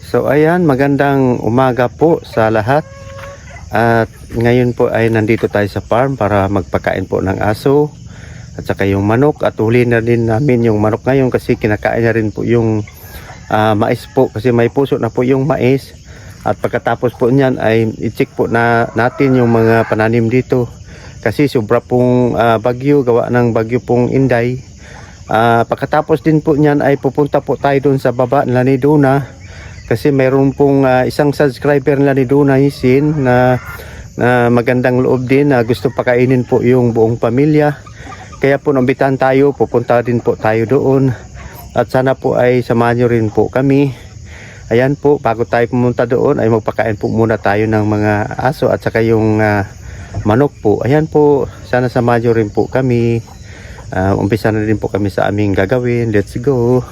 So ayan, magandang umaga po sa lahat. At ngayon po ay nandito tayo sa farm para magpakain po ng aso at saka yung manok, at huli na din namin yung manok ngayon kasi kinakain na rin po yung mais po, kasi may puso na po yung mais. At pagkatapos po niyan ay i-check po na natin yung mga pananim dito kasi sobra pong bagyo, gawa ng bagyo pong Inday. Pagkatapos din po niyan ay pupunta po tayo doon sa baba nila ni Duna kasi mayroon pong isang subscriber nila ni Duna Hisin na magandang loob din na gusto pakainin po yung buong pamilya. Kaya po nambitan tayo, pupunta din po tayo doon at sana po ay samahan nyo rin po kami. Ayan po, bago tayo pumunta doon ay magpakain po muna tayo ng mga aso at saka yung manok po. Ayan po, sana samahan nyo rin po kami. Umpisa na rin po kami sa aming gagawin. Let's go!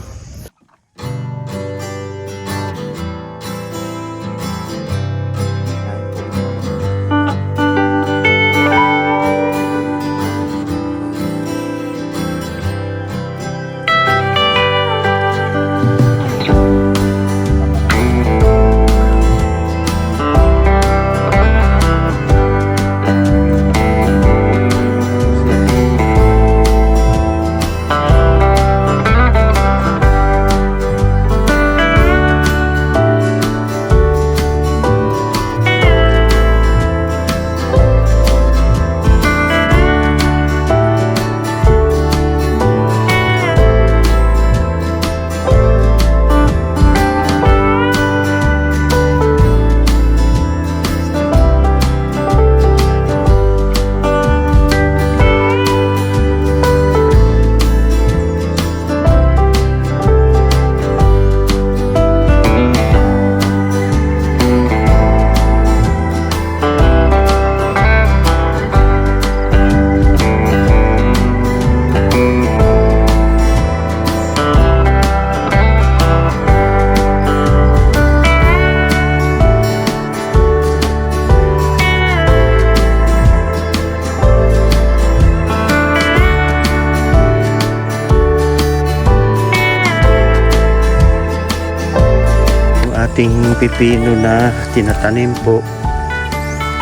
Ating pipino na tinatanim po.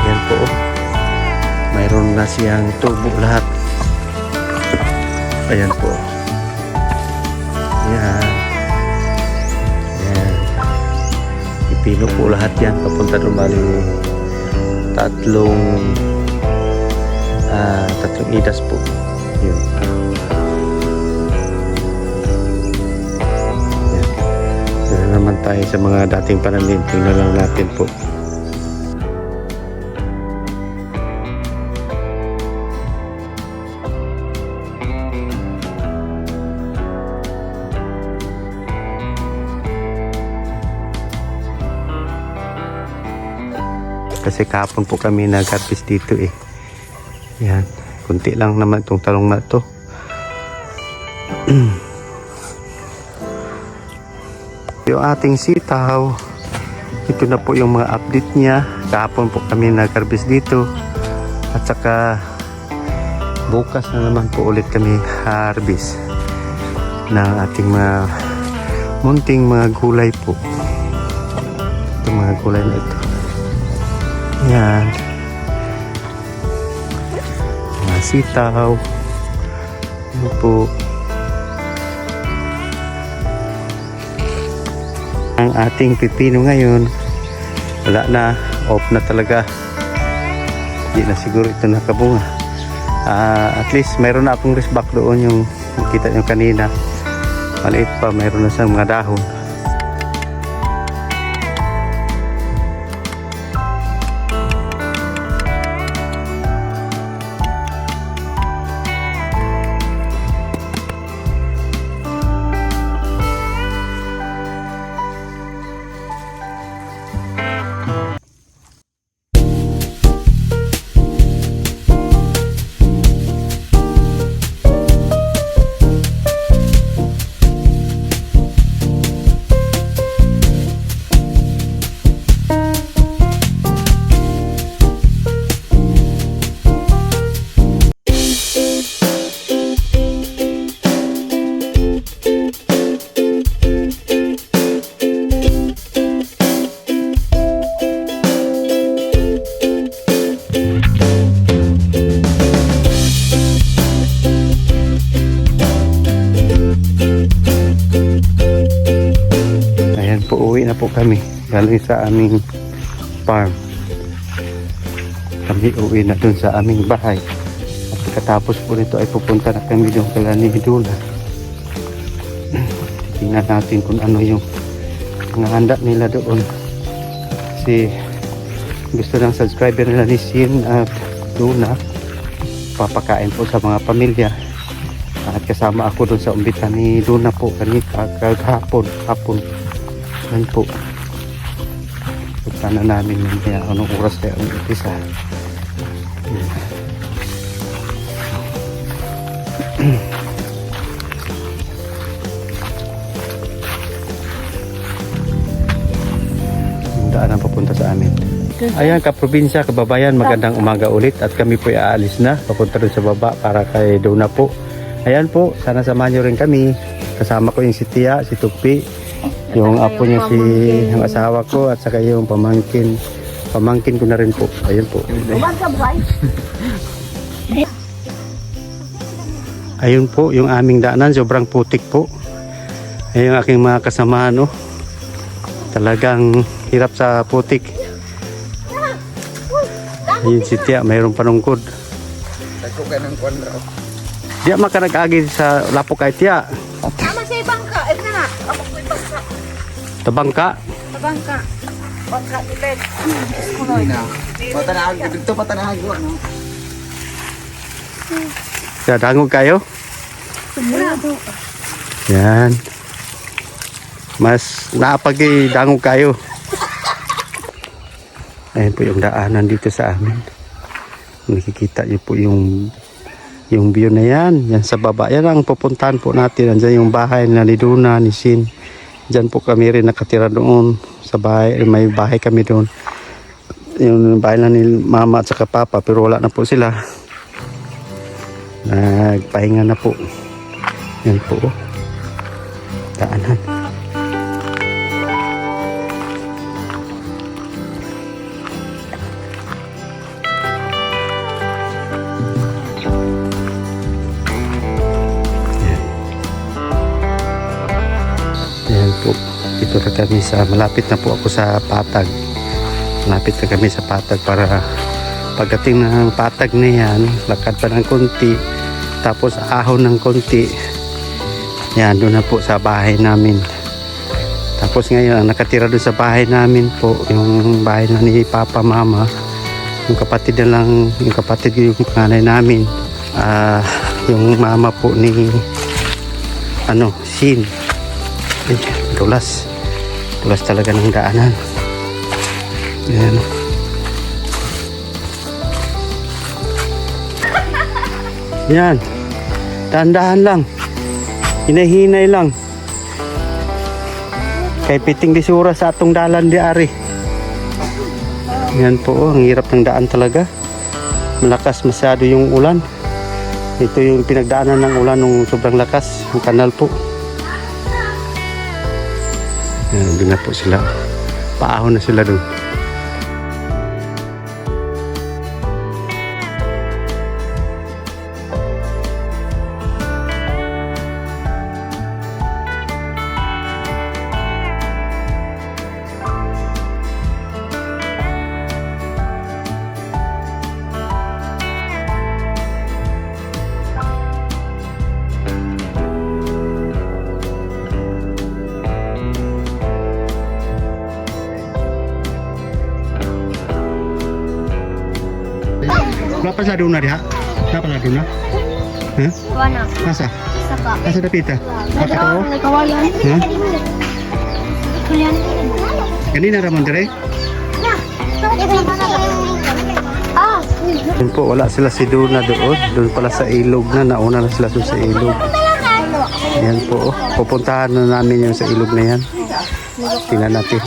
Yan po, mayroon na siyang tubo lahat. Ayan po. Yan. Yan. Pipino po lahat yan. Papunta doon bali tatlong idas po. Yun. Naman tayo sa mga dating pananim. Tingnan lang natin po. Kasi kahapon po kami nag-harvest dito eh. Yan, kunti lang naman itong talong na to. Yung ating sitaw, ito na po yung mga update niya. Kahapon po kami nag-harvest dito at saka bukas na naman po ulit kami harvest ng ating mga munting mga gulay po. Itong mga gulay na ito. Yan, mga sitaw. Ano po ang ating pipino ngayon, wala na, off na talaga, hindi na siguro ito nakabunga. At least mayroon na akong resback doon, yung nakita nyo kanina, maliit pa, mayroon na siyang mga dahon. po, uwi na po kami. Galing sa aming farm. Kami uwi na dun sa aming bahay. At pagkatapos po nito ay pupunta na kami doon kala ni Dula. Tingnan natin kung ano yung handa nila doon. Kasi gusto ng subscriber nila ni Sin at Duna. Papakain po sa mga pamilya. At kasama ako doon sa umbitan ni Duna po kanina hapon. Yan po. Punta na namin mamaya anong oras kaya ang umpisa. Yung daan ang papunta sa amin. Ayan, kaprobinsya, kababayan, magandang umaga ulit at kami po aalis na papunta rin sa baba para kay Duna po. Ayan po, sana samahan nyo rin kami. Kasama ko yung si Tia, si Tupi, yung apo niya yung asawa ko at saka yung pamangkin ko na rin po. Ayun po. Ayun po yung aming daanan, sobrang putik po. Ayun yung aking mga kasama, no. Talagang hirap sa putik. Ayun si Tia, mayroong panungkod. Tako ka ng kwandraw. Diya makanag-agi sa lapok kay Tia. Tama sa bangka. Ito na. Ako po bangka. Tabangka. Sa bangka. Bangka ni Bed. Na. Patanahag dito patanahag ko no. Kaya dangog kayo. Sigurado. Yan. Mas naapag dangog kayo. Ayan po yung daanan dito sa amin. Nakikita niyo po yung view na yan. Yan sa baba. Yan ang pupuntahan po natin. Andiyan yung bahay na ni Duna, ni Sin. Diyan po kami rin nakatira doon sa bahay. May bahay kami doon. Yung bahay na ni Mama at saka Papa. Pero wala na po sila. Nagpahinga na po. Yan po. Daanan. Ayan po, dito na kami malapit na po ako sa Patag. Malapit na kami sa Patag para pagdating ng Patag na yan, lakad pa ng konti, tapos ahon ng konti. Yan, doon na po sa bahay namin. Tapos ngayon, ang nakatira doon sa bahay namin po, yung bahay na ni Papa, Mama, yung kapatid na lang, yung kapatid yung panganay namin, yung mama po ni Sin. Ay, tulas talaga ng daanan. Ayan. Yan, dahan-dahan lang, hinahinay lang kay piting disura sa atong dalan di ari. Yan po, ang hirap ng daan talaga, malakas masyado yung ulan. Ito yung pinagdaanan ng ulan nung sobrang lakas, yung kanal po. Doon na po sila. Paahon na sila doon. Berapa sa duna diha? Berapa sa duna? Hah? Wana. Masa? Isa pa. Masa dapita? Apa to? Nagkawalan. Hah? Kulian. Kanina ramon dire? Ah. Doon po, wala sila si Duna doon. Doon pala sa ilog na. Nauna na sila doon sa ilog. Ayan po. Pupuntahan na namin yung sa ilog na yan. Tingnan natin.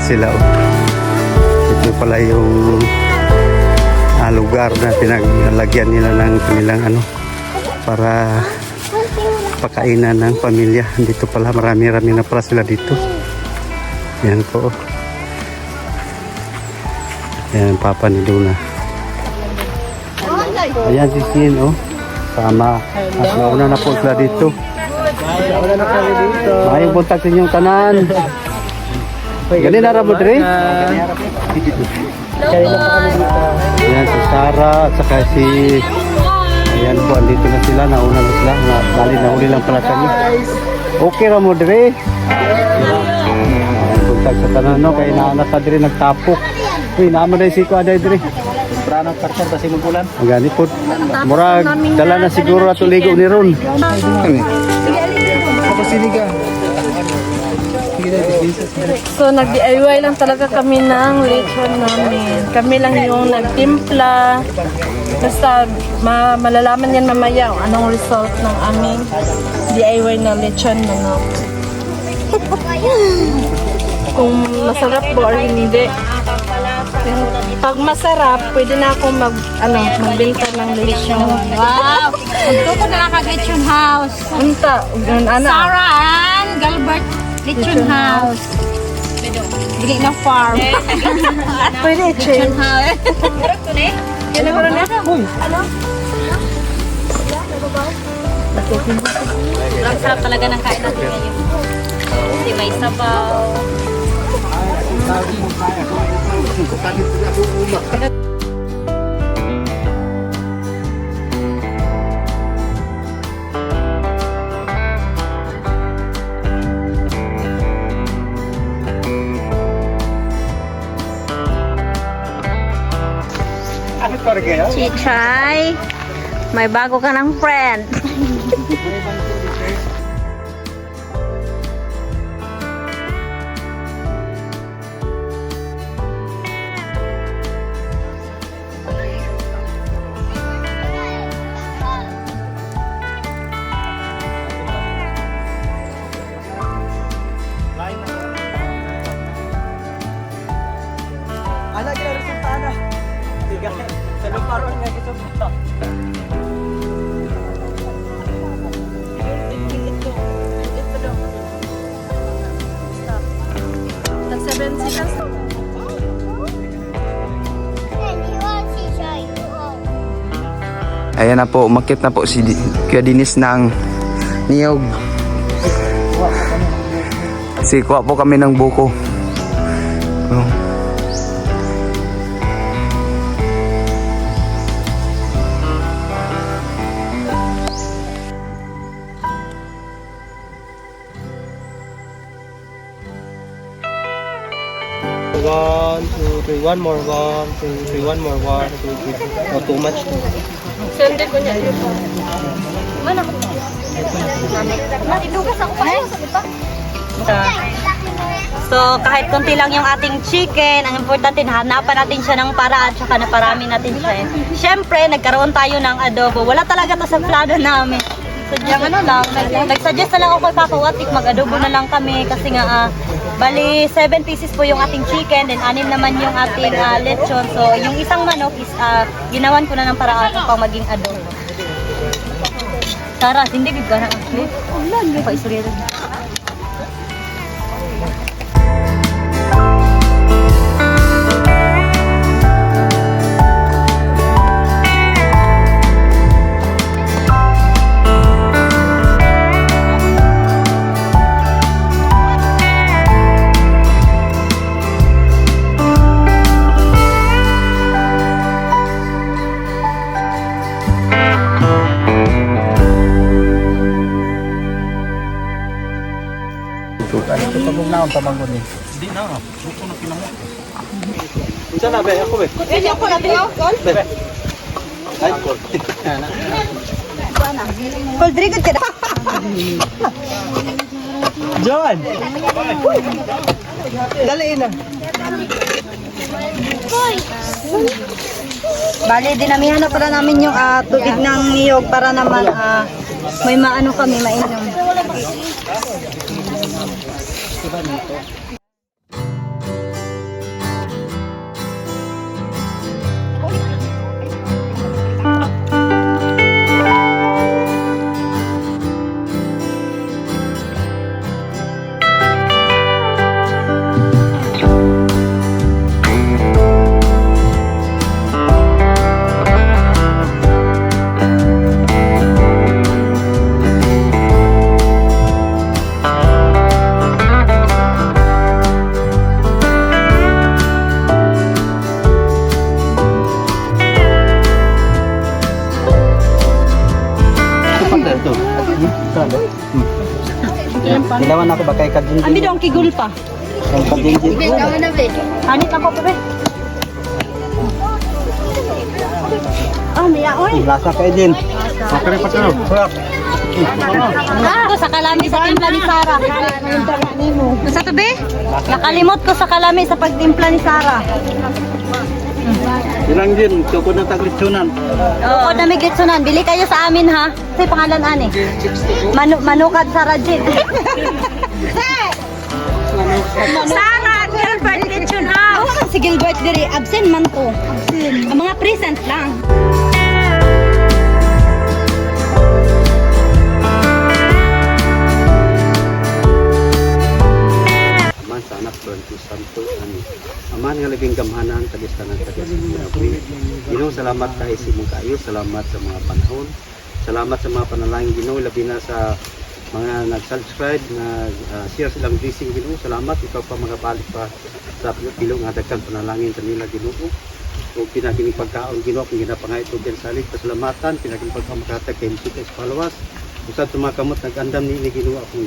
Sila pala yung lugar na pinaglagyan nila ng kanilang ano para pakainan ng pamilya. Dito pala marami-rami na pala sila dito. Yan po. Yan Papa ni Luna. Ayan si Sin, oh. Sama. At nauna na po sila dito. Mayong buntag sa inyong kanan. Ganin na ramo dre. Ayan si Sarah at saka si ayan po, andito na sila. Nauna na sila. Bali na uli lang pala kami. Okay ramo dre. Ayan buntag sa tanan, no. Kaya naana sa dre nagtapok. Uy, naman na si Kuya dre. Sobrang karter kasi magulan. Magani po. Murag dala na siguro ato ligo ni Ron. Ako siniga. So nag-DIY lang talaga kami ng lechon namin. Kami lang yung nagtimpla. Basta malalaman yan mamaya kung anong result ng aming DIY na lechon manok. Kung masarap po or hindi. Pag masarap, pwede na ako magbenta ng lechon. Wow! Magtuto na lang ka-Lechon House. Unta, ana. Sarah and Galbert Lechon House. Bili na farm. Pwede, Che. Lechon House. Ano ba na? Ang sarap talaga ng kain natin ngayon. Kasi may sabaw. Chichay, may bago ka ng friend. Ana kira resulta ana. Tiga. Sa luparon nga resulta. Nag-7 seconds. Ayan na po, umakit na po si Kuya Dinis ng niyog. Kasi kuha po kami ng buko. Oh. One, two, three, one more, one, two, three, one more, one, two, three. Not too much. Sende ko niya dito. So, kahit konti lang yung ating chicken, ang importante, hanapan natin siya ng paraan, tsaka naparami natin siya. Siyempre, nagkaroon tayo ng adobo. Wala talaga to sa plano namin. Sadyang ano lang, nag-suggest na lang ako kay Papa Watik, mag-adobo na lang kami kasi nga, bali 7 pieces po yung ating chicken, then 6 naman yung ating lechon. So, yung isang manok is, ginawan ko na ng paraan upang maging adobo. Tara, hindi big ka na. Ulan, pa istorya rin. Pagugnaon pamangon ni. Isa na, be. Ako, be. Be. Ay, cold. Cold drink ka na. John! Dali na. Bali, dinamihan na pala namin yung tubig ng niyog para naman may maano kami, mainom. Ilawan ako ba kay Kadinjin? Ami dong kigul pa. Ang Kadinjin. Hanit ako pre. Miya oy. Lasa kay din. Okay pa kayo. Sarap. Ako sa kalami sa timpla ni Sara. Sa tabi? Nakalimot ko sa kalami sa pagtimpla ni Sara. Ilang din, tukod na taglitsunan. Oo, na may gitsunan. Bili kayo sa amin ha. Kasi pangalan ani. Manukad Sara Jin. Sara, Gilbert Kitchen House. Oo, si Gilbert diri. Absent man to. Ang mga present lang. Aman sa anak ko ang santo ani. Aman nga labing gamhanan tagistanan Ginoo, salamat kay sa imong kaayo, salamat sa mga panahon. Salamat sa mga panalangin Ginoo, labi na sa mga nag-subscribe, nag-share silang blessing Ginoo. Salamat ikaw pa mga balik pa sa pilong nga daghan panalangin kanila Ginoo. O pinagining pagkaon Ginoo kung ginapangay ito diyan salig pasalamatan, pinagining pagkaon makatag kay Msika Espalawas. Usad sa mga kamot nag-andam ni Ginoo akong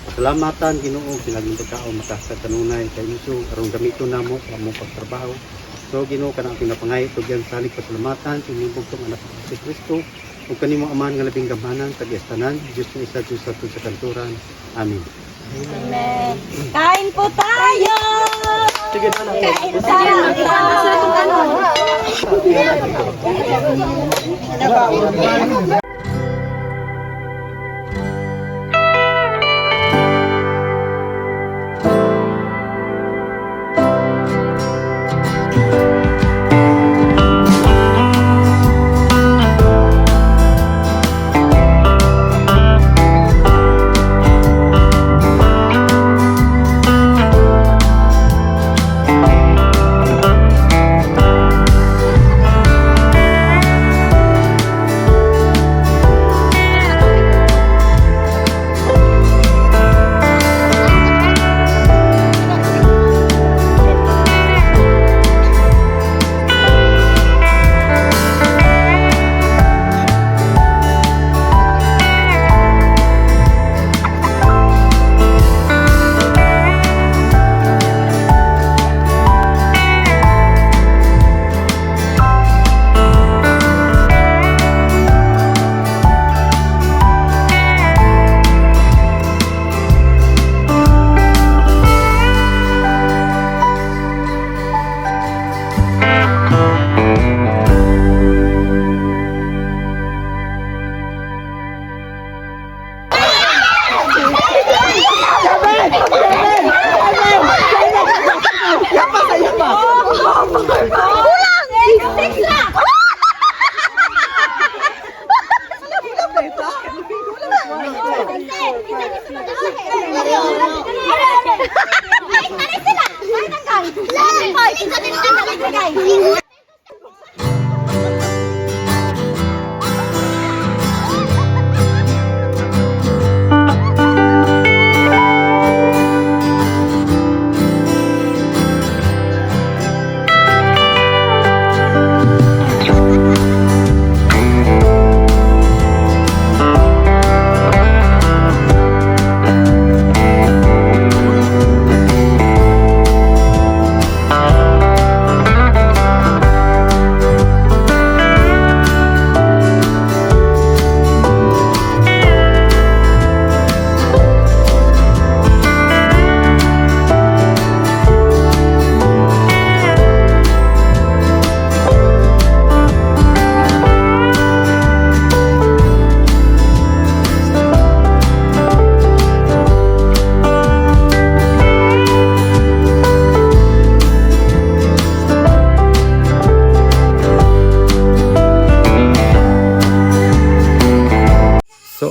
pasalamatan Ginoo, pinagining pagkaon makatag kanunay kay Muso aron gamiton namo sa among pagtrabaho. So Ginoo kanang pinapangay ito diyan salig pasalamatan sa imong bugtong anak ni Kristo. Ug kanimo aman nga labing gamhanan tagistanan, Dios ni isa Dios sa kanturan. Amen. Amen. Kain po tayo! Sige na lang. Kain tayo!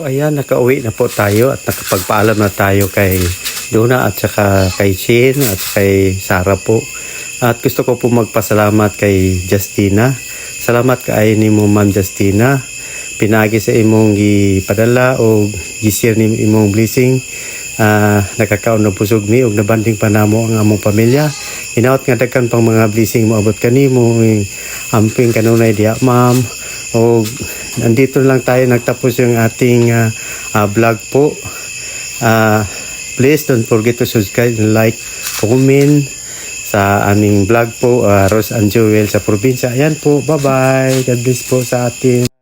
Ayan, nakauwi na po tayo at nakapagpaalam na tayo kay Donna at saka kay Chin at kay Sara po. At gusto ko po magpasalamat kay Justina. Salamat kay ni mo Ma'am Justina. Pinagi sa imong gipadala o gi-share ni imong blessing. Nakakaon na busog mi og nabanding pa namo ang among pamilya. Inaot nga daghan pang mga blessing mo abot kanimo. Amping kanunay diha Ma'am. O nandito lang tayo nagtapos yung ating vlog po. Please don't forget to subscribe and like, comment sa aming vlog po, Rose and Joel sa probinsya. Ayan po, bye-bye. God bless po sa atin.